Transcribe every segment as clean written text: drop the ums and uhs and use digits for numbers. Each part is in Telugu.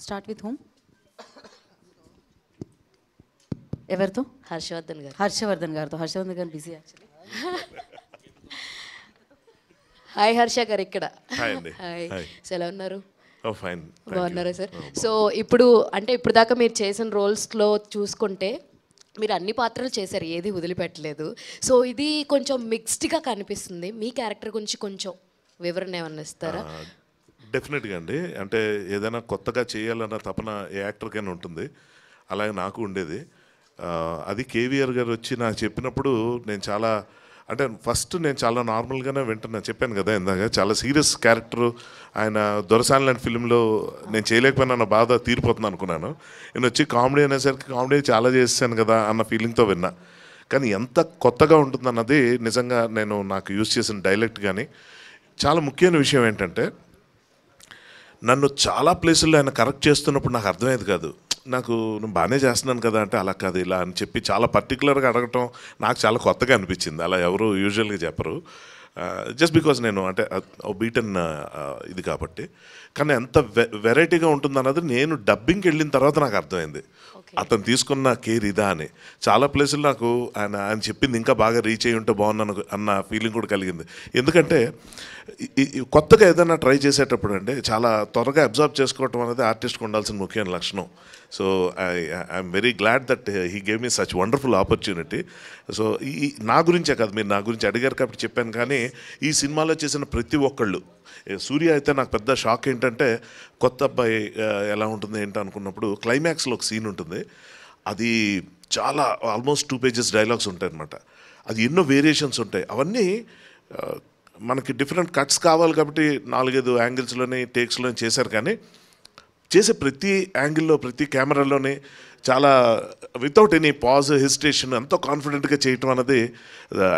స్టార్ట్ విత్ హోమ్ ఎవరితో? హర్షవర్ధన్ గారు. హర్షవర్ధన్ గారితో. హర్షవర్ధన్ గారు బిజీ యాక్చువల్లీ. హాయ్ హర్ష గారు ఇక్కడ. హాయ్ అండి. హాయ్. హాయ్. సో ఎలా ఉన్నారు? ఓ ఫైన్. బాగున్నారా సార్? సో ఇప్పుడు అంటే ఇప్పుడు దాకా మీరు చేసిన రోల్స్లో చూసుకుంటే మీరు అన్ని పాత్రలు చేశారు, ఏది వదిలిపెట్టలేదు. సో ఇది కొంచెం మిక్స్డ్గా కనిపిస్తుంది. మీ క్యారెక్టర్ గురించి కొంచెం వివరణ ఏమన్నా ఇస్తారా? డెఫినెట్గా అండి. అంటే ఏదైనా కొత్తగా చేయాలన్న తపన ఏ యాక్టర్కైనా ఉంటుంది, అలాగే నాకు ఉండేది. అది కేవీఆర్ గారు వచ్చి నాకు చెప్పినప్పుడు నేను చాలా అంటే ఫస్ట్ నేను చాలా నార్మల్గానే వింటున్నా. చెప్పాను కదా ఇందాక, చాలా సీరియస్ క్యారెక్టరు. ఆయన దొరసాని లాంటి ఫిలింలో నేను చేయలేకపోయినా నా బాధ తీరిపోతుంది అనుకున్నాను. నేను వచ్చి కామెడీ అనేసరికి కామెడీ చాలా చేశాను కదా అన్న ఫీలింగ్తో విన్నా. కానీ ఎంత కొత్తగా ఉంటుందన్నది నిజంగా నేను నాకు యూజ్ చేసిన డైలెక్ట్ కానీ. చాలా ముఖ్యమైన విషయం ఏంటంటే, నన్ను చాలా ప్లేసుల్లో ఆయన కరెక్ట్ చేస్తున్నప్పుడు నాకు అర్థమయ్యేది కాదు. నాకు నేను బాగానే చేస్తున్నాను కదా అంటే, అలా కాదు ఇలా అని చెప్పి చాలా పర్టికులర్గా అడగటం నాకు చాలా కొత్తగా అనిపించింది. అలా ఎవరు యూజువల్గా చెప్పరు. జస్ట్ బికాజ్ నేను అంటే బీటన్ ఇది కాబట్టి. కానీ ఎంత వెరైటీగా ఉంటుందన్నది నేను డబ్బింగ్కి వెళ్ళిన తర్వాత నాకు అర్థమైంది. అతను తీసుకున్న కేర్ ఇదా అని. చాలా ప్లేసులు నాకు ఆయన చెప్పింది ఇంకా బాగా రీచ్ అయ్యి ఉంటే బాగున్నాను అన్న ఫీలింగ్ కూడా కలిగింది. ఎందుకంటే కొత్తగా ఏదైనా ట్రై చేసేటప్పుడు అంటే చాలా త్వరగా అబ్జర్వ్ చేసుకోవటం అనేది ఆర్టిస్ట్కి ఉండాల్సిన ముఖ్యమైన లక్షణం. So I'm very glad that he gave me such wonderful opportunity. So ఈ నా గురించే కాదు, మీరు నా గురించి అడిగారు కాబట్టి చెప్పాను. కానీ ఈ సినిమాలో చేసిన ప్రతి ఒక్కళ్ళు, సూర్య అయితే నాకు పెద్ద షాక్ ఏంటంటే, కొత్త అబ్బాయి ఎలా ఉంటుంది ఏంటో అనుకున్నప్పుడు క్లైమాక్స్లో ఒక సీన్ ఉంటుంది. అది చాలా ఆల్మోస్ట్ 2 pages డైలాగ్స్ ఉంటాయి అనమాట. అది ఎన్నో వేరియేషన్స్ ఉంటాయి. అవన్నీ మనకి డిఫరెంట్ కట్స్ కావాలి కాబట్టి 4-5 యాంగిల్స్లోనే టేక్స్లోనే చేశారు. కానీ చేసే ప్రతి యాంగిల్లో ప్రతి కెమెరాలోనే చాలా వితౌట్ ఎనీ పాజ్ హెసిటేషన్ ఎంతో కాన్ఫిడెంట్గా చేయటం అన్నది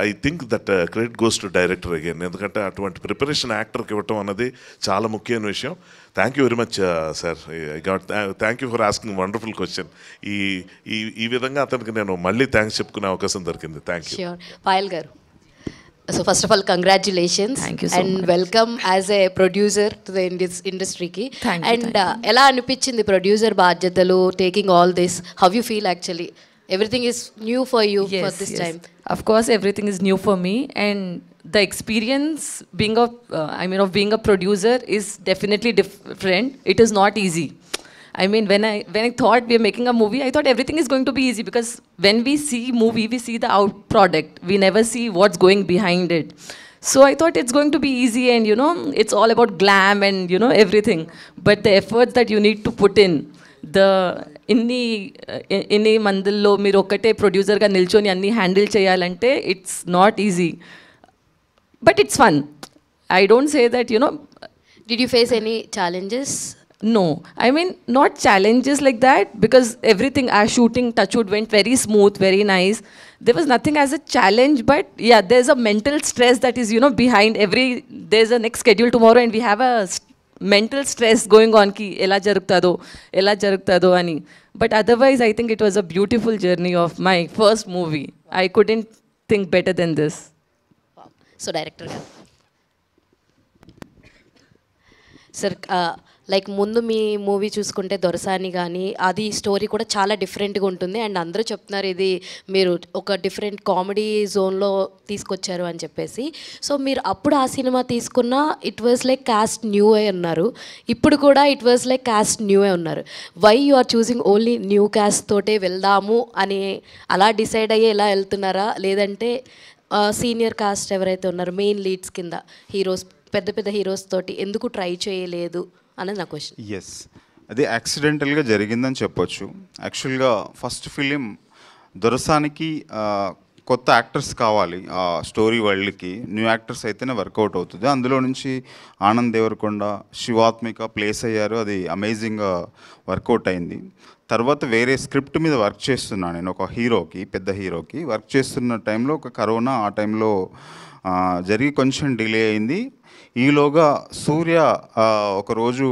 I think that credit goes to director again. ఎందుకంటే అటువంటి ప్రిపరేషన్ యాక్టర్కి ఇవ్వటం అన్నది చాలా ముఖ్యమైన విషయం. Thank you very much sir. I got thank you for asking wonderful question. ఈ విధంగా అతనికి నేను మళ్ళీ థ్యాంక్స్ చెప్పుకునే అవకాశం దొరికింది. Thank you. పాయల్ గారు, so first of all congratulations and welcome as a producer to the ఇండస్ట్రీకి. అండ్ ఎలా అనిపించింది ప్రొడ్యూసర్ బాధ్యతలు, taking all this? How you feel actually? Everything is new for you for this time. Of course, everything is new for me, and the experience being of being a producer is definitely different. It is not easy. I mean, when I thought we are making a movie, I thought everything is going to be easy, because when we see movie, we see the out product. We never see what's going behind it. So I thought it's going to be easy, and it's all about glam and everything. But the efforts that you need to put in, ఇన్ని మందుల్లో మీరు ఒక్కటే ప్రొడ్యూసర్గా నిల్చొని అన్ని హ్యాండిల్ చేయాలంటే it's not easy, but it's fun. I don't say that Did you face any challenges? No, I mean not challenges like that, because everything, our shooting touchwood went very smooth, very nice. There was nothing as a challenge, but yeah, there's a mental stress that is behind there's a next schedule tomorrow, and we have a mental stress going on ki ela jarugtado ani. But otherwise I think it was a beautiful journey of my first movie. I couldn't think better than this. Wow. So director garu, sir, like ముందు మీ మూవీ చూసుకుంటే దొరసాని కానీ అది స్టోరీ కూడా చాలా డిఫరెంట్గా ఉంటుంది. అండ్ అందరూ చెప్తున్నారు ఇది మీరు ఒక డిఫరెంట్ కామెడీ జోన్లో తీసుకొచ్చారు అని చెప్పేసి. సో మీరు అప్పుడు ఆ సినిమా తీసుకున్న it was like cast new ఏ ఉన్నారు, ఇప్పుడు కూడా it was like cast new ఏ ఉన్నారు. Why you are choosing only new cast తోటే వెళ్దాము అని అలా డిసైడ్ అయ్యి ఎలా వెళ్తున్నారా, లేదంటే సీనియర్ కాస్ట్ ఎవరైతే ఉన్నారో మెయిన్ లీడ్స్ కింద హీరోస్, పెద్ద పెద్ద హీరోస్ తోటి ఎందుకు ట్రై చేయలేదు అనేది నా క్వశ్చన్. ఎస్, అది యాక్సిడెంటల్గా జరిగిందని చెప్పొచ్చు. యాక్చువల్గా ఫస్ట్ ఫిలిం దొరసానికి కొత్త యాక్టర్స్ కావాలి ఆ స్టోరీ వరల్డ్కి. న్యూ యాక్టర్స్ అయితేనే వర్కౌట్ అవుతుంది. అందులో నుంచి ఆనంద్ దేవరకొండ, శివాత్మిక ప్లేస్ అయ్యారు. అది అమేజింగ్గా వర్కౌట్ అయింది. తర్వాత వేరే స్క్రిప్ట్ మీద వర్క్ చేస్తున్నాను నేను. ఒక హీరోకి, పెద్ద హీరోకి వర్క్ చేస్తున్న టైంలో ఒక కరోనా ఆ టైంలో జరిగి కొంచెం డిలే అయింది. ఈలోగా సూర్య ఒకరోజు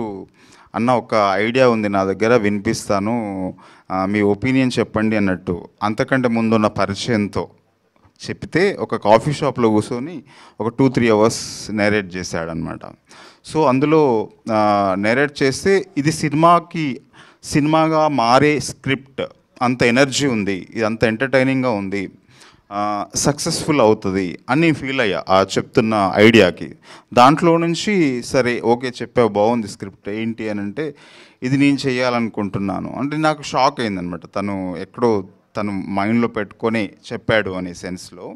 అన్న ఒక ఐడియా ఉంది నా దగ్గర, వినిపిస్తాను, మీ ఒపీనియన్ చెప్పండి అన్నట్టు అంతకంటే ముందున్న పరిచయంతో చెప్తే ఒక కాఫీ షాప్లో కూర్చొని ఒక 2-3 hours నేరేట్ చేశాడనమాట. సో అందులో నెరేట్ చేస్తే ఇది సినిమాగా మారే స్క్రిప్ట్, అంత ఎనర్జీ ఉంది, ఇది అంత ఎంటర్టైనింగ్గా ఉంది, సక్సెస్ఫుల్ అవుతుంది అని ఫీల్ అయ్యా ఆ చెప్తున్న ఐడియాకి. దాంట్లో నుంచి సరే ఓకే చెప్పావు, బాగుంది స్క్రిప్ట్, ఏంటి అని అంటే ఇది నేను చేయాలనుకుంటున్నాను అంటే నాకు షాక్ అయిందనమాట. తను ఎక్కడో తను మైండ్లో పెట్టుకొని చెప్పాడు అనే సెన్స్లో.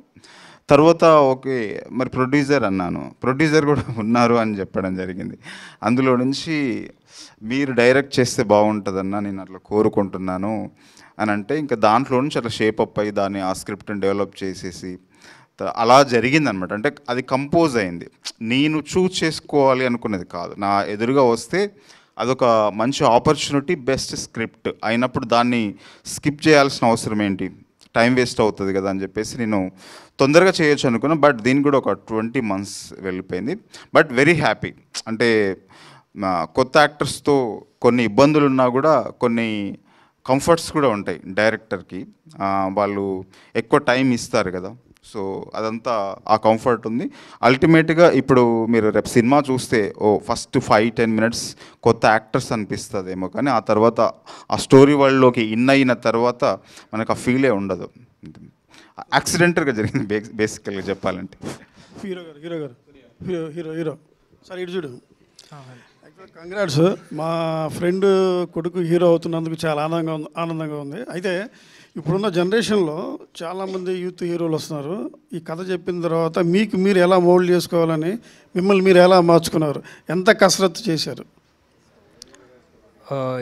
తర్వాత ఓకే మరి ప్రొడ్యూసర్ అన్నాను, ప్రొడ్యూసర్ కూడా ఉన్నారు అని చెప్పడం జరిగింది. అందులో నుంచి మీరు డైరెక్ట్ చేస్తే బాగుంటుందన్న నేను అట్లా కోరుకుంటున్నాను అని అంటే ఇంకా దాంట్లో నుంచి అట్లా షేప్ అప్ అయ్యి దాన్ని ఆ స్క్రిప్ట్ని డెవలప్ చేసేసి అలా జరిగిందనమాట. అంటే అది కంపోజ్ అయింది, నేను చూస్ చేసుకోవాలి అనుకునేది కాదు. నా ఎదురుగా వస్తే అదొక మంచి ఆపర్చునిటీ, బెస్ట్ స్క్రిప్ట్ అయినప్పుడు దాన్ని స్కిప్ చేయాల్సిన అవసరం ఏంటి, టైం వేస్ట్ అవుతుంది కదా అని చెప్పేసి నేను తొందరగా చేయొచ్చు అనుకున్నా. బట్ దీనికి కూడా ఒక 20 months వెళ్ళిపోయింది. But very happy. అంటే కొత్త యాక్టర్స్తో కొన్ని ఇబ్బందులు ఉన్నా కూడా కొన్ని కంఫర్ట్స్ కూడా ఉంటాయి డైరెక్టర్కి, వాళ్ళు ఎక్కువ టైం ఇస్తారు కదా. సో అదంతా ఆ కంఫర్ట్ ఉంది. అల్టిమేట్గా ఇప్పుడు మీరు రేపు సినిమా చూస్తే ఫస్ట్ 5-10 minutes కొత్త యాక్టర్స్ అనిపిస్తుందేమో, కానీ ఆ తర్వాత ఆ స్టోరీ వరల్డ్లోకి ఇన్ అయిన తర్వాత మనకు ఆ ఫీలే ఉండదు. యాక్సిడెంటల్గా జరిగింది బేసికల్గా చెప్పాలంటే. హీరో సార్ ఇటు చూడు. కంగ్రాట్స్, మా ఫ్రెండ్ కొడుకు హీరో అవుతున్నందుకు చాలా ఆనందంగా ఉంది. అయితే ఇప్పుడున్న జనరేషన్లో చాలామంది యూత్ హీరోలు వస్తున్నారు. ఈ కథ చెప్పిన తర్వాత మీకు మీరు ఎలా మోల్డ్ చేసుకోవాలని మిమ్మల్ని మీరు ఎలా మార్చుకున్నారు, ఎంత కసరత్తు చేశారు?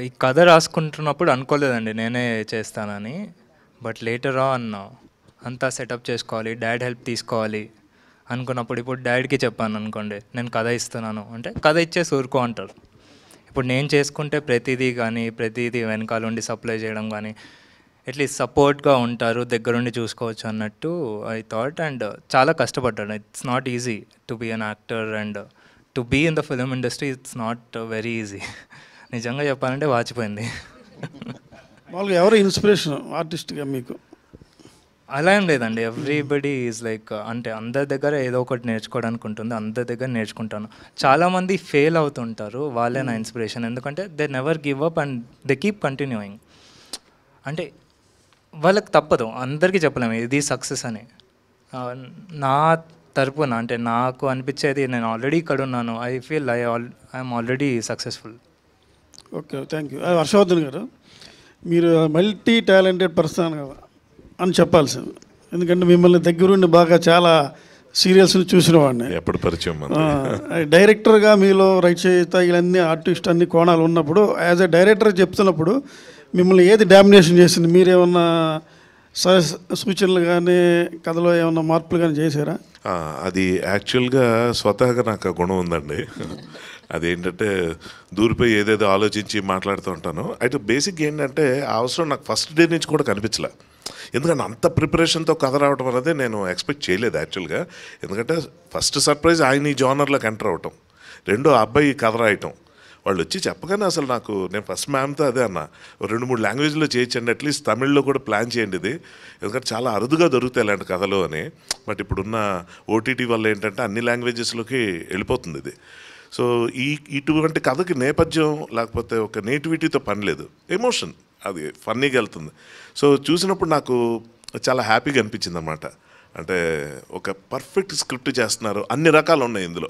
ఈ కథ రాసుకుంటున్నప్పుడు అనుకోలేదండి నేనే చేస్తానని. బట్ లేటర్ ఆన్ అంతా సెటప్ చేసుకోవాలి, డాడ్ హెల్ప్ తీసుకోవాలి అనుకున్నప్పుడు ఇప్పుడు డాడీకి చెప్పాను అనుకోండి నేను కథ ఇస్తున్నాను అంటే కథ ఇచ్చేసి ఊరుకో అంటారు. ఇప్పుడు నేను చేసుకుంటే ప్రతిదీ వెనకాల ఉండి సప్లై చేయడం కానీ అట్లీస్ట్ సపోర్ట్గా ఉంటారు, దగ్గరుండి చూసుకోవచ్చు అన్నట్టు ఐ థాట్. అండ్ చాలా కష్టపడ్డాను. It's not easy to be an actor and to be in the film industry. It's not very easy. నిజంగా చెప్పాలంటే వాచిపోయింది. వాళ్ళకి ఎవరు ఇన్స్పిరేషన్ ఆర్టిస్ట్గా మీకు? అలా ఏం లేదండి, ఎవ్రీబడి ఈజ్ లైక్, అంటే అందరి దగ్గర ఏదో ఒకటి నేర్చుకోవడానికి ఉంటుంది, అందరి దగ్గర నేర్చుకుంటాను. చాలామంది ఫెయిల్ అవుతుంటారు, వాళ్ళే నా ఇన్స్పిరేషన్. ఎందుకంటే they never give up and they keep continuing. అంటే వాళ్ళకి తప్పదు, అందరికీ చెప్పలేము ఇది సక్సెస్ అని. నా తరపున అంటే నాకు అనిపించేది నేను ఆల్రెడీ ఇక్కడ ఉన్నాను. I feel I'm already successful. Okay, thank you. Harshavardhan గారు, మీరు మల్టీ టాలెంటెడ్ పర్సన్ అని చెప్పాలి సార్. ఎందుకంటే మిమ్మల్ని దగ్గరుండి బాగా చాలా సీరియల్స్ని చూసిన వాడిని. ఎప్పుడు పరిచయం డైరెక్టర్గా మీలో రచయిత ఇవన్నీ ఆర్టిస్ట్ అన్ని కోణాలు ఉన్నప్పుడు యాజ్ ఎ డైరెక్టర్ చెప్తున్నప్పుడు మిమ్మల్ని ఏది డామినేషన్ చేసింది? మీరేమన్నా సూచనలు కానీ కథలో ఏమన్నా మార్పులు కానీ చేశారా? అది యాక్చువల్గా స్వతహాగా నాకు ఆ గుణం ఉందండి. అదేంటంటే దూరిపోయి ఏదేదో ఆలోచించి మాట్లాడుతూ ఉంటాను. అయితే బేసిక్ ఏంటంటే ఆ అవసరం నాకు ఫస్ట్ డే నుంచి కూడా కనిపించలే. ఎందుకంటే అంత ప్రిపరేషన్తో కథ రావడం అనేది నేను ఎక్స్పెక్ట్ చేయలేదు యాక్చువల్గా. ఎందుకంటే ఫస్ట్ సర్ప్రైజ్ ఆయన ఈ జోనర్లోకి ఎంటర్ అవ్వటం, రెండో అబ్బాయి కథ రాయటం. వాళ్ళు వచ్చి చెప్పగానే అసలు నేను ఫస్ట్ మ్యామ్తో అదే అన్న, 2-3 లాంగ్వేజ్లో చేయించండి, అట్లీస్ట్ తమిళ్లో కూడా ప్లాన్ చేయండి ఇది, ఎందుకంటే చాలా అరుదుగా దొరుకుతాయి ఇలాంటి కథలు అని. బట్ ఇప్పుడున్న ఓటీటీ వల్ల ఏంటంటే అన్ని లాంగ్వేజెస్లోకి వెళ్ళిపోతుంది ఇది. సో ఇటువంటి కథకి నేపథ్యం లేకపోతే ఒక నేటివిటీతో పని లేదు, ఎమోషన్ అది ఫన్నీగా వెళ్తుంది. సో చూసినప్పుడు నాకు చాలా హ్యాపీగా అనిపించింది అన్నమాట. అంటే ఒక పర్ఫెక్ట్ స్క్రిప్ట్ చేస్తున్నారు, అన్ని రకాలు ఉన్నాయి ఇందులో,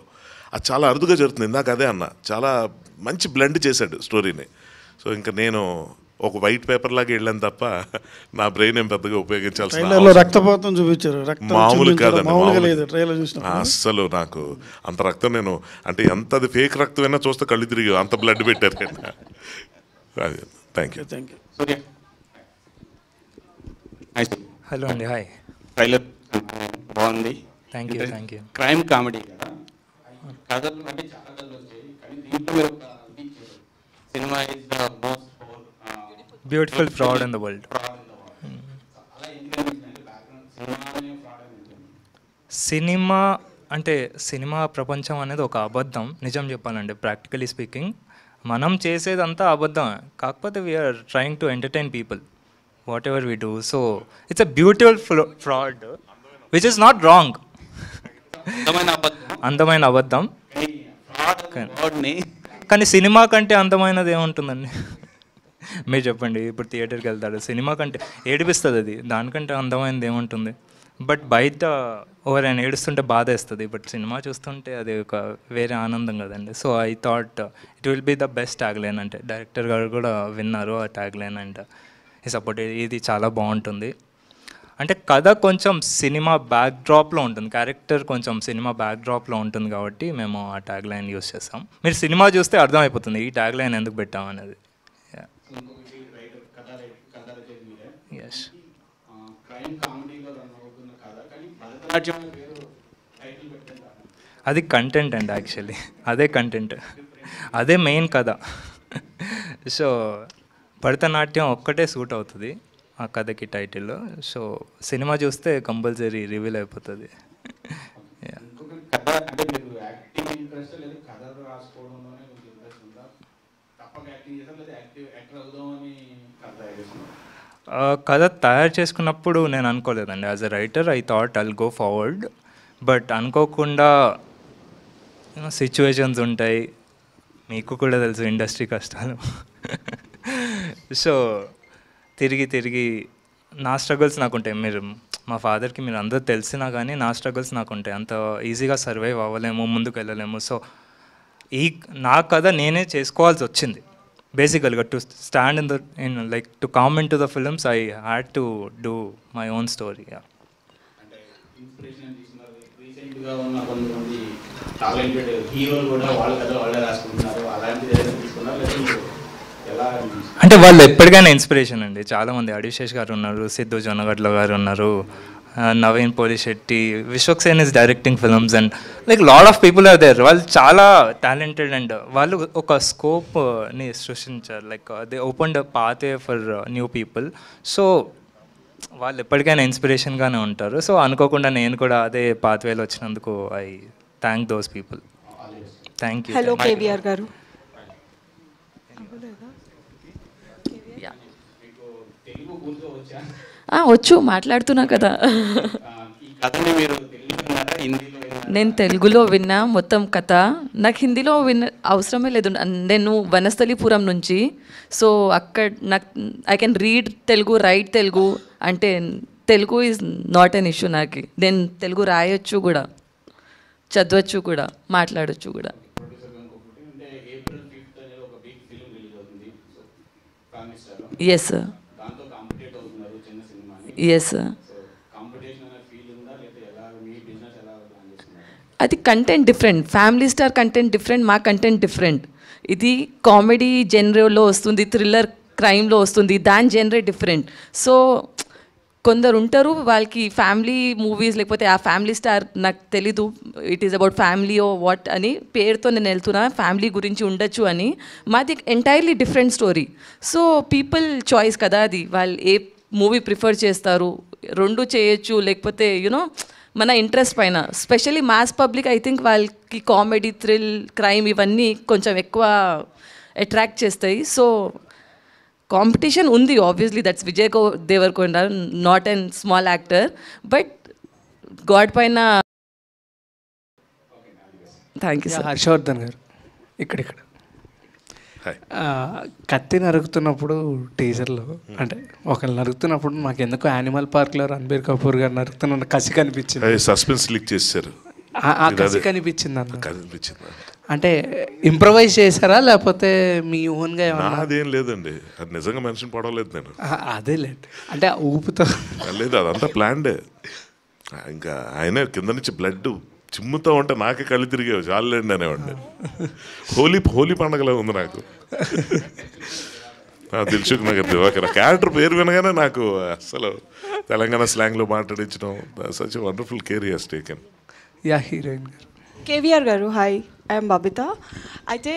అది చాలా అరుదుగా జరుగుతుంది. ఇందాక అదే అన్న, చాలా మంచి బ్లెండ్ చేశాడు స్టోరీని. సో ఇంకా నేను ఒక వైట్ పేపర్ లాగా వెళ్ళాను తప్ప నా బ్రెయిన్ ఏం పెద్దగా ఉపయోగించాల్సిన రక్తపాతం చూపించారు, మామూలు కాదండి. కాదు అస్సలు నాకు అంత రక్తం, నేను అంటే ఎంత అది ఫేక్ రక్తమైనా చూస్తే కళ్ళు తిరిగి అంత బ్లడ్ పెట్టారు. అది thank you. Thank you. Hello అండి, హాయ్. ట్రైలర్ బాగుంది. Thank you. క్రైమ్ కామెడీ కదా, కథలు అంటే చాలా కథలు వచ్చాయి, కానీ దీంట్లో మీరు cinema is the most beautiful fraud in the world. Cinema అంటే సినిమా ప్రపంచం అనేది ఒక అబద్ధం. నిజం చెప్పాలంటే ప్రాక్టికలీ స్పీకింగ్ మనం చేసేదంతా అబద్ధం, కాకపోతే we're trying to entertain people whatever we do. So it's a beautiful fraud which is not wrong. అందమైన అబద్ధం వర్డ్ని కానీ సినిమా కంటే అందమైనది ఏముంటుందండి? మీరు చెప్పండి. ఇప్పుడు థియేటర్కి వెళ్తాడు, సినిమా కంటే ఏడిపిస్తుంది అది, దానికంటే అందమైనది ఏముంటుంది? బట్ బయట ఎవరైనా ఏడుస్తుంటే బాధ వేస్తుంది, బట్ సినిమా చూస్తుంటే అది ఒక వేరే ఆనందం కదండి. So I thought it will be the best tag line. అంటే డైరెక్టర్ గారు కూడా విన్నారు ఆ ట్యాగ్ లైన్ అండ్ ఈ సపోర్ట్, ఇది చాలా బాగుంటుంది. అంటే కథ కొంచెం సినిమా బ్యాక్డ్రాప్లో ఉంటుంది, క్యారెక్టర్ కొంచెం సినిమా బ్యాక్డ్రాప్లో ఉంటుంది కాబట్టి మేము ఆ ట్యాగ్ లైన్ యూస్ చేస్తాం. మీరు సినిమా చూస్తే అర్థమైపోతుంది ఈ ట్యాగ్ లైన్ ఎందుకు పెట్టామనేది. ఎస్, అది కంటెంట్ అండి. యాక్చువల్లీ అదే కంటెంట్, అదే మెయిన్ కథ. సో భరతనాట్యం ఒక్కటే సూట్ అవుతుంది ఆ కథకి టైటిల్. సో సినిమా చూస్తే కంపల్సరీ రివీల్ అయిపోతుంది. కథ తయారు చేసుకున్నప్పుడు నేను అనుకోలేదండి. As a writer I thought I'll go forward, but అనుకోకుండా సిచ్యువేషన్స్ ఉంటాయి, మీకు కూడా తెలుసు ఇండస్ట్రీ కష్టాలు. సో తిరిగి నా స్ట్రగుల్స్ నాకుంటాయి. మీరు మా ఫాదర్కి మీరు అందరూ తెలిసినా కానీ నా స్ట్రగుల్స్ నాకుంటాయి. అంత ఈజీగా సర్వైవ్ అవ్వలేము, ముందుకు వెళ్ళలేము. సో నా కథ నేనే చేసుకోవాల్సి వచ్చింది బేసికల్గా. To stand in like to come in to the films I had to do my own story. అంటే వాళ్ళు ఎప్పటికైనా ఇన్స్పిరేషన్ అండి. చాలామంది అడిశేష్ గారు ఉన్నారు, సిద్ధు జొన్నగడ్ల గారు ఉన్నారు, Naveen Polishetty, Vishwaksen is directing films and like lot of people are there. వాళ్ళు చాలా టాలెంటెడ్ అండ్ వాళ్ళు ఒక స్కోప్ని సృష్టించారు. Like they opened a pathway for new people. సో వాళ్ళు ఎప్పటికైనా ఇన్స్పిరేషన్గానే ఉంటారు. సో అనుకోకుండా నేను కూడా అదే పాత్వేలో వచ్చినందుకు I thank those people. Thank you. Hello KVR గారు. వచ్చు, మాట్లాడుతున్నా కదా. నేను తెలుగులో విన్నా మొత్తం కథ, నాకు హిందీలో అవసరమే లేదు. నేను వనస్థలిపురం నుంచి, సో అక్కడ నాకు I can read Telugu, right Telugu, అంటే Telugu is not an issue నాకు. నేను తెలుగు రాయొచ్చు కూడా, చదవచ్చు కూడా, మాట్లాడచ్చు కూడా. Yes sir, yes sir. అది content different, family star content different, మా కంటెంట్ డిఫరెంట్. ఇది కామెడీ జెనరేలో వస్తుంది, థ్రిల్లర్ క్రైమ్లో వస్తుంది, దాని జెనరే డిఫరెంట్. సో కొందరు ఉంటారు వాళ్ళకి ఫ్యామిలీ మూవీస్, లేకపోతే ఆ ఫ్యామిలీ స్టార్ నాకు తెలీదు, it is about family or what అని పేరుతో నేను వెళ్తున్నా, ఫ్యామిలీ గురించి ఉండొచ్చు అని. మాది entirely different story. So people choice కదా అది, వాళ్ళు ఏ మూవీ ప్రిఫర్ చేస్తారు, రెండు చేయొచ్చు, లేకపోతే యూనో మన ఇంట్రెస్ట్ పైన. Specially mass public I think వాళ్ళకి కామెడీ, థ్రిల్, క్రైమ్ ఇవన్నీ కొంచెం ఎక్కువ అట్రాక్ట్ చేస్తాయి. సో కాంపిటీషన్ ఉంది obviously, that's Vijay Deverakonda, not and small actor, but god పైన. Thank you sir. హర్షవర్ధన్ గారు ఇక్కడ కత్తి నరుకుతున్నప్పుడు టీజర్లో, అంటే ఒకళ్ళు నరుకుతున్నప్పుడు నాకు ఎందుకో యానిమల్ పార్క్లో రణబీర్ కపూర్ గారు నరుకుతున్న కసి కనిపించింది. సస్పెన్స్ లీక్ చేశారు, ఆ కసి కనిపించింది అన్న. కనిపించింది అంటే ఇంప్రవైజ్ చేశారా లేకపోతే మీ ఓన్గా ఏమన్నా? అదేం లేదండి, అది నిజంగా మెన్షన్ పడలేదు నేను. అదేలేండి, అంటే ఊపుతో లేదు, అదంతా ప్లాన్డే. ఇంకా ఆయన కింద నుంచి బ్లడ్ చిమ్ముతూ ఉంటే నాకే కళ్ళు తిరిగేవి, చాలండి అనేవాడిని. హోలీ పండగలా ఉంది నాకు. దిల్సుఖ్ నగర్ దివాకర్ క్యారెక్టర్ పేరు వినగానే నాకు అసలు తెలంగాణ స్లాంగ్లో మాట్లాడించడం, such wonderful care he has taken. Yeah, heroine గారు. కేవీఆర్ గారు హాయ్, ఐఎమ్ బబిత. అయితే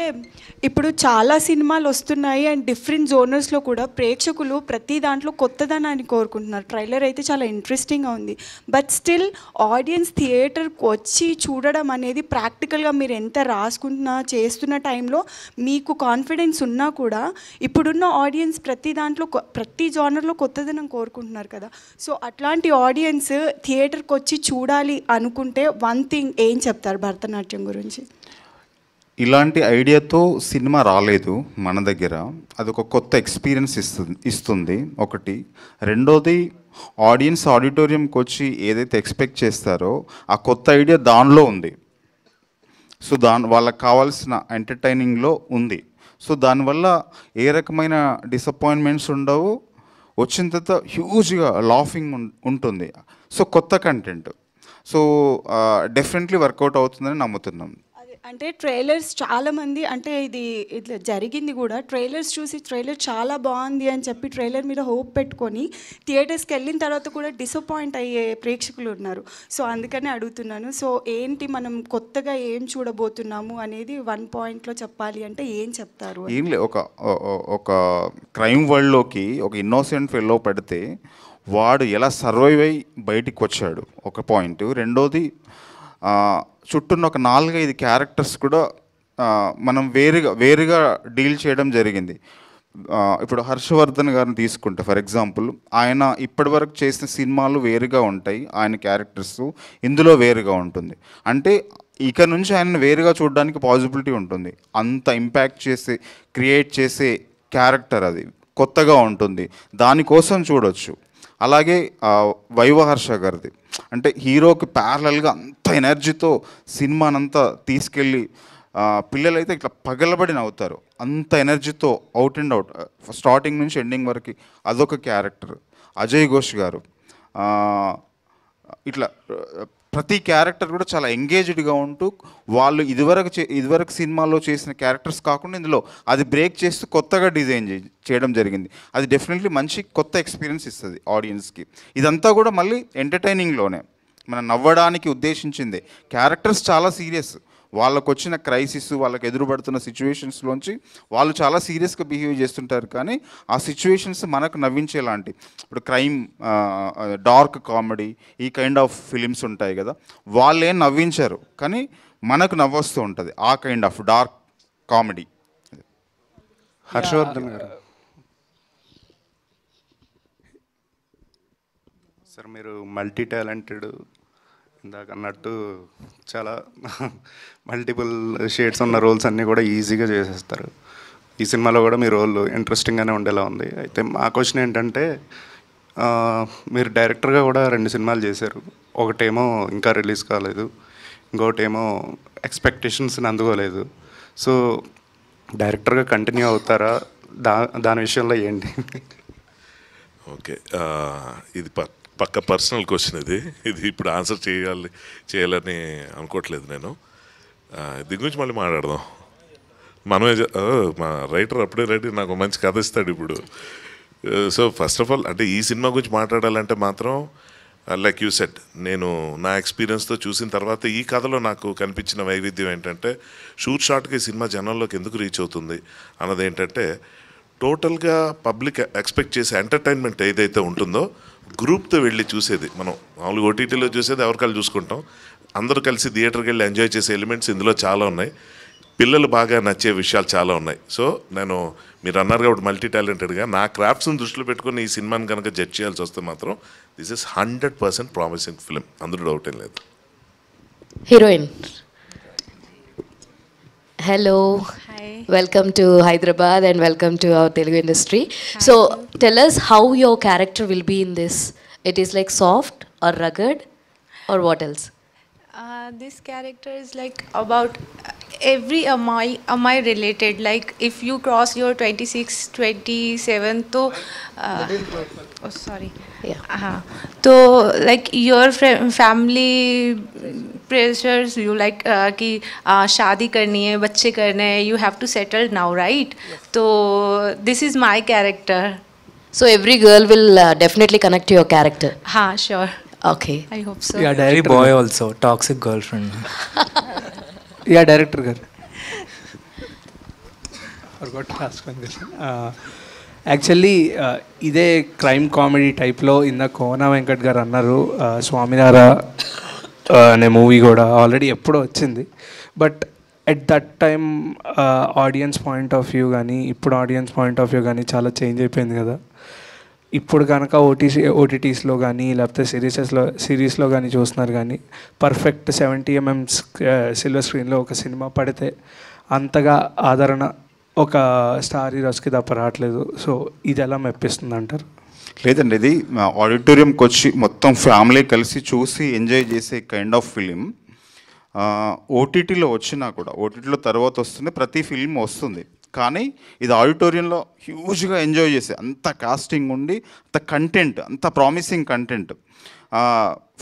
ఇప్పుడు చాలా సినిమాలు వస్తున్నాయి అండ్ డిఫరెంట్ జోనర్స్లో కూడా ప్రేక్షకులు ప్రతి దాంట్లో కొత్తదనాన్ని కోరుకుంటున్నారు. ట్రైలర్ అయితే చాలా ఇంట్రెస్టింగ్గా ఉంది, బట్ స్టిల్ ఆడియన్స్ థియేటర్కి వచ్చి చూడడం అనేది ప్రాక్టికల్గా మీరు ఎంత రాసుకుంటున్నా చేస్తున్న టైంలో మీకు కాన్ఫిడెన్స్ ఉన్నా కూడా ఇప్పుడున్న ఆడియన్స్ ప్రతి దాంట్లో ప్రతి జోనర్లో కొత్తదనం కోరుకుంటున్నారు కదా. సో అట్లాంటి ఆడియన్స్ థియేటర్కి వచ్చి చూడాలి అనుకుంటే వన్ థింగ్ ఏం చెప్తారు భరతనాట్యం గురించి? ఇలాంటి ఐడియాతో సినిమా రాలేదు మన దగ్గర. అదొక కొత్త ఎక్స్పీరియన్స్ ఇస్తుంది ఒకటి. రెండోది, ఆడియన్స్ ఆడిటోరియంకి వచ్చి ఏదైతే ఎక్స్పెక్ట్ చేస్తారో ఆ కొత్త ఐడియా దానిలో ఉంది. సో వాళ్ళకి కావాల్సిన ఎంటర్టైనింగ్లో ఉంది. సో దానివల్ల ఏ రకమైన డిసప్పాయింట్మెంట్స్ ఉండవు. వచ్చిన తర్వాత హ్యూజ్గా లాఫింగ్ ఉంటుంది. సో కొత్త కంటెంట్. సో డెఫినెట్లీ వర్కౌట్ అవుతుందని నమ్ముతున్నాం. అంటే ట్రైలర్స్ చాలామంది, అంటే ఇది ఇట్లా జరిగింది కూడా, ట్రైలర్స్ చూసి ట్రైలర్ చాలా బాగుంది అని చెప్పి ట్రైలర్ మీద హోప్ పెట్టుకొని థియేటర్స్కి వెళ్ళిన తర్వాత కూడా డిసప్పాయింట్ అయ్యే ప్రేక్షకులు ఉన్నారు. సో అందుకనే అడుగుతున్నాను. సో ఏంటి మనం కొత్తగా ఏం చూడబోతున్నాము అనేది 1 పాయింట్లో చెప్పాలి అంటే ఏం చెప్తారు? ఏం లేదు, ఒక క్రైమ్ వరల్డ్లోకి ఒక ఇన్నోసెంట్ ఫెల్లో పెడితే వాడు ఎలా సర్వైవ్ అయ్యి బయటికి వచ్చాడు ఒక పాయింట్. రెండోది, చుట్టూన్న ఒక 4-5 క్యారెక్టర్స్ కూడా మనం వేరుగా డీల్ చేయడం జరిగింది. ఇప్పుడు హర్షవర్ధన్ గారిని తీసుకుంటే ఫర్ ఎగ్జాంపుల్, ఆయన ఇప్పటివరకు చేసిన సినిమాలు వేరుగా ఉంటాయి, ఆయన క్యారెక్టర్స్ ఇందులో వేరుగా ఉంటుంది. అంటే ఇక నుంచి ఆయన వేరుగా చూడడానికి పాసిబిలిటీ ఉంటుంది. అంత ఇంపాక్ట్ క్రియేట్ చేసే క్యారెక్టర్ అది కొత్తగా ఉంటుంది, దానికోసం చూడొచ్చు. అలాగే వైవహర్ష గారిది, అంటే హీరోకి ప్యారలల్గా అంత ఎనర్జీతో సినిమానంతా తీసుకెళ్ళి పిల్లలైతే ఇట్లా పగలబడి నవ్వుతారు. అంత ఎనర్జీతో అవుట్ అండ్ అవుట్ స్టార్టింగ్ నుంచి ఎండింగ్ వరకు అదొక క్యారెక్టర్. అజయ్ ఘోష్ గారు ఇట్లా ప్రతి క్యారెక్టర్ కూడా చాలా ఎంగేజ్డ్గా ఉంటూ వాళ్ళు ఇదివరకు సినిమాలో చేసిన క్యారెక్టర్స్ కాకుండా ఇందులో అది బ్రేక్ చేస్తూ కొత్తగా డిజైన్ చేయడం జరిగింది. అది డెఫినెట్లీ మంచి కొత్త ఎక్స్పీరియన్స్ ఇస్తుంది ఆడియన్స్కి. ఇదంతా కూడా మళ్ళీ ఎంటర్టైనింగ్లోనే మనం నవ్వడానికి ఉద్దేశించిందే. క్యారెక్టర్స్ చాలా సీరియస్, వాళ్ళకు వచ్చిన క్రైసిస్, వాళ్ళకి ఎదురుపడుతున్న సిచ్యువేషన్స్లోంచి వాళ్ళు చాలా సీరియస్గా బిహేవ్ చేస్తుంటారు. కానీ ఆ సిచ్యువేషన్స్ మనకు నవ్వించేలాంటి, ఇప్పుడు క్రైమ్, డార్క్ కామెడీ, ఈ కైండ్ ఆఫ్ ఫిలిమ్స్ ఉంటాయి కదా, వాళ్ళేం నవ్వించారు కానీ మనకు నవ్వొస్తూ ఉంటుంది ఆ kind of dark comedy. Harshavardhan గారు సార్, మీరు మల్టీ టాలెంటెడ్, ఇందాక అన్నట్టు చాలా మల్టిపుల్ షేడ్స్ ఉన్న రోల్స్ అన్నీ కూడా ఈజీగా చేసేస్తారు. ఈ సినిమాలో కూడా మీ రోల్ ఇంట్రెస్టింగ్గానే ఉండేలా ఉంది. అయితే మా క్వశ్చన్ ఏంటంటే, మీరు డైరెక్టర్గా కూడా 2 సినిమాలు చేశారు. ఒకటేమో ఇంకా రిలీజ్ కాలేదు, ఇంకోటేమో ఎక్స్పెక్టేషన్స్ని అందుకోలేదు. సో డైరెక్టర్గా కంటిన్యూ అవుతారా? దాని విషయంలో ఏంటి? ఓకే, ఇది పక్క పర్సనల్ క్వశ్చన్. ఇది ఇప్పుడు ఆన్సర్ చేయాలని అనుకోవట్లేదు నేను. దీని గురించి మళ్ళీ మాట్లాడదాం. మనమే మా రైటర్ అప్పుడే రెడీ, నాకు మంచి కథ ఇస్తాడు ఇప్పుడు. సో ఫస్ట్ ఆఫ్ ఆల్, అంటే ఈ సినిమా గురించి మాట్లాడాలంటే మాత్రం లైక్ యూ సెడ్, నేను నా ఎక్స్పీరియన్స్తో చూసిన తర్వాత ఈ కథలో నాకు కనిపించిన వైవిధ్యం ఏంటంటే, షార్ట్గా ఈ సినిమా జనాల్లోకి ఎందుకు రీచ్ అవుతుంది అన్నది ఏంటంటే, టోటల్గా పబ్లిక్ ఎక్స్పెక్ట్ చేసే ఎంటర్టైన్మెంట్ ఏదైతే ఉంటుందో గ్రూప్తో వెళ్ళి చూసేది. మనం మామూలుగా ఓటీటీలో చూసేది ఎవరికాలు చూసుకుంటాం, అందరూ కలిసి థియేటర్కి వెళ్ళి ఎంజాయ్ చేసే ఎలిమెంట్స్ ఇందులో చాలా ఉన్నాయి. పిల్లలు బాగా నచ్చే విషయాలు చాలా ఉన్నాయి. సో నేను, మీరు అన్నారు కాబట్టి మల్టీ టాలెంటెడ్గా, నా క్రాఫ్ట్స్ని దృష్టిలో పెట్టుకుని ఈ సినిమాని కనుక జడ్జ్ చేయాల్సి వస్తే మాత్రం దిస్ ఇస్ 100% ప్రామిసింగ్ ఫిలిం, అందులో డౌట్ ఏం లేదు. Heroine, hello. Hi. Welcome to Hyderabad and welcome to our Telugu industry. Hi. So tell us how your character will be in this. It is like soft or rugged or what else? This character is like about every Amai related. Like if you cross your 26, 27, तो oh sorry. Yeah. तो like your family pressures, you like कि शादी करनी है, बच्चे करने हैं, you have to settle now, right? तो this is my character. So every girl will definitely connect to your character. हाँ, sure. Okay. I hope so. Yeah, every boy also toxic girlfriend. Yeah, director garu. Forgot to ask one question. Actually, ఇదే క్రైమ్ కామెడీ టైప్లో ఇందాక కోన వెంకట్ గారు అన్నారు, స్వామినార అనే మూవీ కూడా ఆల్రెడీ ఎప్పుడో వచ్చింది. But at that time audience point of view కానీ ఇప్పుడు ఆడియన్స్ పాయింట్ ఆఫ్ వ్యూ కానీ చాలా చేంజ్ అయిపోయింది కదా. ఇప్పుడు కనుక ఓటీటీస్లో కానీ లేకపోతే సిరీస్లో కానీ చూస్తున్నారు కానీ, పర్ఫెక్ట్ 70mm సిల్వర్ స్క్రీన్లో ఒక సినిమా పడితే అంతగా ఆదరణ ఒక స్టార్ హీరోస్కి తప్ప రావట్లేదు. సో ఇది ఎలా మెప్పిస్తుంది అంటారు? లేదండి, ఇది ఆడిటోరియంకి వచ్చి మొత్తం ఫ్యామిలీ కలిసి చూసి ఎంజాయ్ చేసే కైండ్ ఆఫ్ ఫిలిం. ఓటీటీలో వచ్చినా కూడా, ఓటీటీలో తర్వాత వస్తుంది, ప్రతి ఫిలిం వస్తుంది, కానీ ఇది ఆడిటోరియంలో హ్యూజ్గా ఎంజాయ్ చేసే అంత కాస్టింగ్ ఉండి అంత కంటెంట్, అంత ప్రామిసింగ్ కంటెంట్,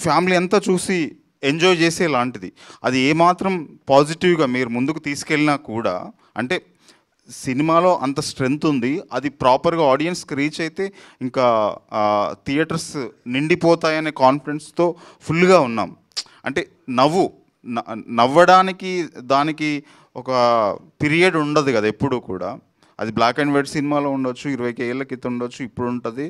ఫ్యామిలీ అంతా చూసి ఎంజాయ్ చేసే లాంటిది. అది ఏమాత్రం పాజిటివ్గా మీరు ముందుకు తీసుకెళ్ళినా కూడా, అంటే సినిమాలో అంత స్ట్రెంగ్త్ ఉంది, అది ప్రాపర్గా ఆడియన్స్కి రీచ్ అయితే ఇంకా థియేటర్స్ నిండిపోతాయనే కాన్ఫిడెన్స్తో ఫుల్గా ఉన్నాం. అంటే నవ్వడానికి దానికి ఒక పీరియడ్ ఉండదు కదా ఎప్పుడు కూడా. అది బ్లాక్ అండ్ వైట్ సినిమాలో ఉండొచ్చు, 20 ఏళ్ళ క్రితం ఉండొచ్చు, ఇప్పుడు ఉంటుంది,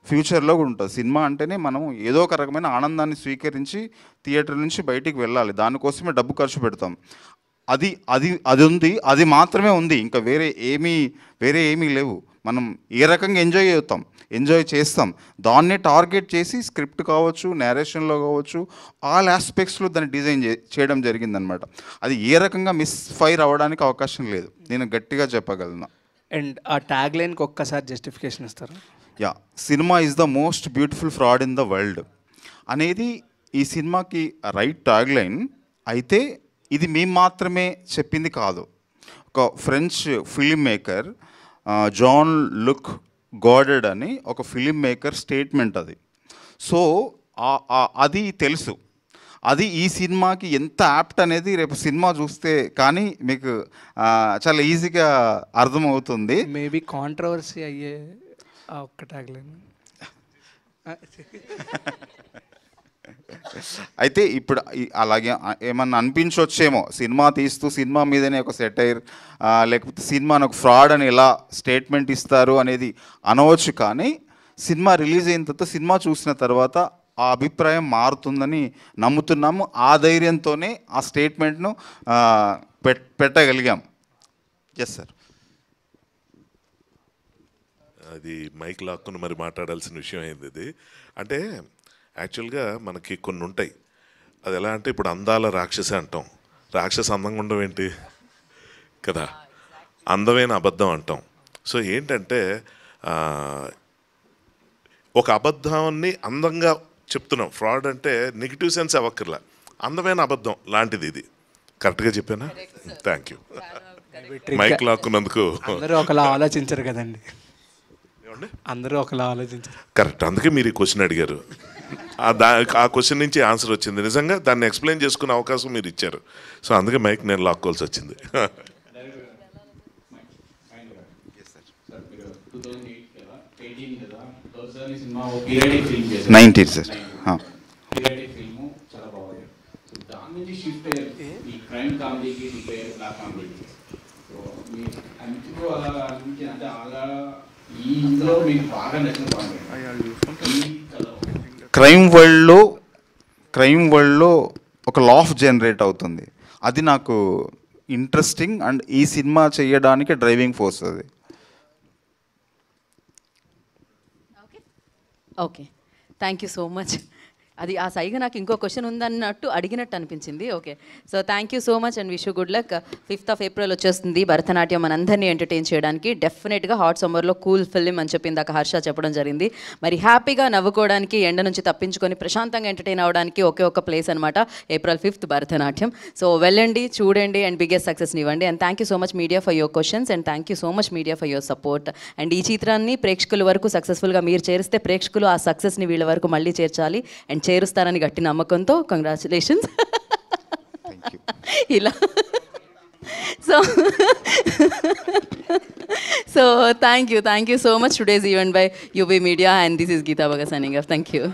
ఫ్యూచర్లో కూడా ఉంటుంది. సినిమా అంటేనే మనం ఏదో ఒక రకమైన ఆనందాన్ని స్వీకరించి థియేటర్ నుంచి బయటికి వెళ్ళాలి, దానికోసమే డబ్బు ఖర్చు పెడతాం. అది అది అది ఉంది, అది మాత్రమే ఉంది, ఇంకా వేరే ఏమీ లేవు. మనం ఏ రకంగా ఎంజాయ్ చేస్తాం, దాన్నే టార్గెట్ చేసి స్క్రిప్ట్ కావచ్చు, నేరేషన్లో కావచ్చు, ఆల్ ఆస్పెక్ట్స్లో దాన్ని డిజైన్ చేయడం జరిగిందనమాట. అది ఏ రకంగా మిస్ఫైర్ అవ్వడానికి అవకాశం లేదు, నేను గట్టిగా చెప్పగలను. అండ్ ఆ ట్యాగ్ లైన్కి ఒక్కసారి జస్టిఫికేషన్ ఇస్తారు? Yeah, cinema is the most beautiful fraud in the world అనేది ఈ సినిమాకి రైట్ ట్యాగ్ లైన్. అయితే ఇది మేము మాత్రమే చెప్పింది కాదు, ఒక French film maker Jean Luc Godard అని ఒక ఫిలిం మేకర్ స్టేట్మెంట్ అది. సో అది తెలుసు, అది ఈ సినిమాకి ఎంత యాప్ట్ అనేది రేపు సినిమా చూస్తే కానీ మీకు చాలా ఈజీగా అర్థమవుతుంది. మేబీ కాంట్రవర్సీ అయ్యే ఒక్క ట్యాగ్ లైన్. అయితే ఇప్పుడు అలాగే ఏమన్నా అనిపించవచ్చేమో, సినిమా తీస్తూ సినిమా మీదనే ఒక సెటైర్, లేకపోతే సినిమాని ఒక ఫ్రాడ్ అని ఎలా స్టేట్మెంట్ ఇస్తారు అనేది అనవచ్చు. కానీ సినిమా రిలీజ్ అయిన తర్వాత, సినిమా చూసిన తర్వాత ఆ అభిప్రాయం మారుతుందని నమ్ముతున్నాము. ఆ ధైర్యంతోనే ఆ స్టేట్మెంట్ను పెట్టగలిగాం. Yes sir. అది మైక్ లాక్కుని మరి మాట్లాడాల్సిన విషయం అయింది ఇది. అంటే యాక్చువల్గా మనకి కొన్ని ఉంటాయి, అది ఎలా అంటే ఇప్పుడు అందాల రాక్షస అంటాం, రాక్షస అందంగా ఉండడం ఏంటి కదా, అందమైన అబద్ధం అంటాం. సో ఏంటంటే ఒక అబద్ధాన్ని అందంగా చెప్తున్నాం, ఫ్రాడ్ అంటే నెగిటివ్ సెన్స్ అవ్వక్కర్లా, అందమైన అబద్ధం లాంటిది ఇది. కరెక్ట్గా చెప్పానా? Thank you. మైక్ లాక్కున్నందుకు. అందరూ ఒకలా ఆలోచించరు కదండి, అందరూ ఒకలా ఆలోచించరు. కరెక్ట్, అందుకే మీరు ఈ క్వశ్చన్ అడిగారు, ఆ క్వశ్చన్ నుంచి ఆన్సర్ వచ్చింది. నిజంగా దాన్ని ఎక్స్ప్లెయిన్ చేసుకునే అవకాశం మీరు ఇచ్చారు, సో అందుకే మైక్ నేను లాక్కోవాల్సి వచ్చింది. 19 సార్. క్రైమ్ వరల్డ్లో ఒక లాఫ్ జనరేట్ అవుతుంది, అది నాకు ఇంట్రెస్టింగ్ అండ్ ఈ సినిమా చేయడానికి డ్రైవింగ్ ఫోర్స్ అది. Okay, thank you so much. అది ఆ సైగా నాకు ఇంకో క్వశ్చన్ ఉందన్నట్టు అడిగినట్టు అనిపించింది. Okay, so thank you so much and wish you good luck. 5th April వచ్చేస్తుంది భరతనాట్యం మనందరినీ ఎంటర్టైన్ చేయడానికి. డెఫినెట్గా హాట్ సమ్మర్లో కూల్ ఫిల్మ్ అని చెప్పి ఇందాక హర్ష చెప్పడం జరిగింది. మరి హ్యాపీగా నవ్వుకోవడానికి, ఎండ నుంచి తప్పించుకొని ప్రశాంతంగా ఎంటర్టైన్ అవ్వడానికి ఒకే ఒక ప్లేస్ అనమాట April 5th భరతనాట్యం. సో వెళ్ళండి, చూడండి అండ్ బిగ్గెస్ట్ సక్సెస్ని ఇవ్వండి. And thank you so much media for your questions and thank you so much media for your support. And ఈ చిత్రాన్ని ప్రేక్షకుల వరకు సక్సెస్ఫుల్గా మీరు చేరిస్తే ప్రేక్షకులు ఆ సక్సెస్ని వీళ్ళ వరకు మళ్ళీ చేర్చాలి అండ్ చేరుస్తారని గట్టి నమ్మకంతో కంగ్రాచులేషన్స్. ఇలా so thank you so much. Today's event by UB Media and this is Geeta Bhagat signing off. Thank you.